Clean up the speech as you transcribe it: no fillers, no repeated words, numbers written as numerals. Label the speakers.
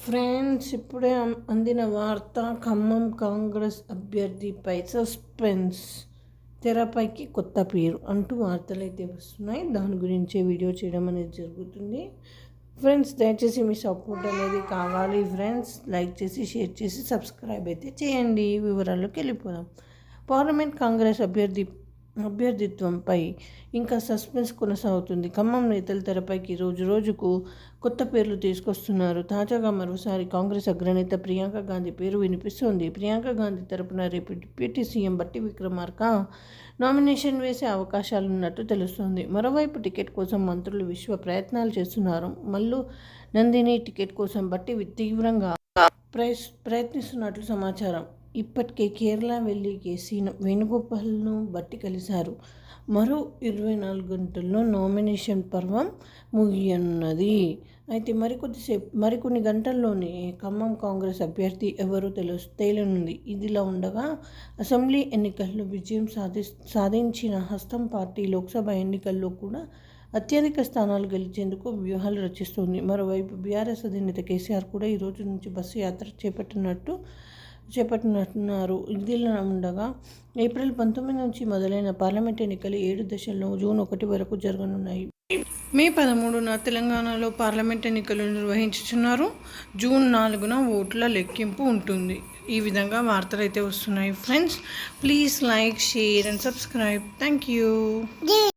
Speaker 1: Friends, ఇప్పుడే అందిన వార్త. ఖమ్మం కాంగ్రెస్ అభ్యర్థిపై సస్పెన్స్, తెరపైకి కొత్త పేరు అంటూ వార్తలు అయితే వస్తున్నాయి. దాని గురించే వీడియో చేయడం అనేది జరుగుతుంది. ఫ్రెండ్స్, దయచేసి మీ సపోర్ట్ అనేది కావాలి. ఫ్రెండ్స్, లైక్ చేసి, షేర్ చేసి, సబ్స్క్రైబ్ అయితే చేయండి. వివరాల్లోకి వెళ్ళిపోదాం. పార్లమెంట్ కాంగ్రెస్ అభ్యర్థిత్వంపై ఇంకా సస్పెన్స్ కొనసాగుతుంది. ఖమ్మం నేతల తెరపైకి రోజు రోజుకు కొత్త పేర్లు తీసుకొస్తున్నారు. తాజాగా మరోసారి కాంగ్రెస్ అగ్రనేత ప్రియాంక గాంధీ పేరు వినిపిస్తోంది. ప్రియాంక గాంధీ తరపున రేపు డిప్యూటీ సీఎం బట్టి విక్రమార్క నామినేషన్ వేసే అవకాశాలున్నట్టు తెలుస్తోంది. మరోవైపు టికెట్ కోసం మంత్రులు విశ్వ ప్రయత్నాలు చేస్తున్నారు. మల్లు నందిని టికెట్ కోసం బట్టి తీవ్రంగా ప్రయత్నిస్తున్నట్లు సమాచారం. ఇప్పటికే కేరళ వెళ్లి కేసీ వేణుగోపాల్ను బట్టి కలిశారు. మరో 24 గంటల్లో నామినేషన్ పర్వం ముగియనున్నది. అయితే మరికొన్ని గంటల్లోనే ఖమ్మం కాంగ్రెస్ అభ్యర్థి ఎవరో తేలనుంది. ఇదిలా ఉండగా, అసెంబ్లీ ఎన్నికల్లో విజయం సాధించిన హస్తం పార్టీ లోక్సభ ఎన్నికల్లో కూడా అత్యధిక స్థానాలు గెలిచేందుకు వ్యూహాలు రచిస్తోంది. మరోవైపు బీఆర్ఎస్ అధినేత కేసీఆర్ కూడా ఈ రోజు నుంచి బస్సు యాత్ర చేపట్టనున్నారు. ఇదిలా ఉండగా, ఏప్రిల్ 19 నుంచి మొదలైన పార్లమెంట్ ఎన్నికలు 7 దశల్లో జూన్ 1 వరకు జరగనున్నాయి. మే 13న తెలంగాణలో పార్లమెంట్ ఎన్నికలు నిర్వహించుతున్నారు. జూన్ 4న ఓట్ల లెక్కింపు ఉంటుంది. ఈ విధంగా వార్తలు అయితే వస్తున్నాయి. Friends, please like, share and subscribe. Thank you.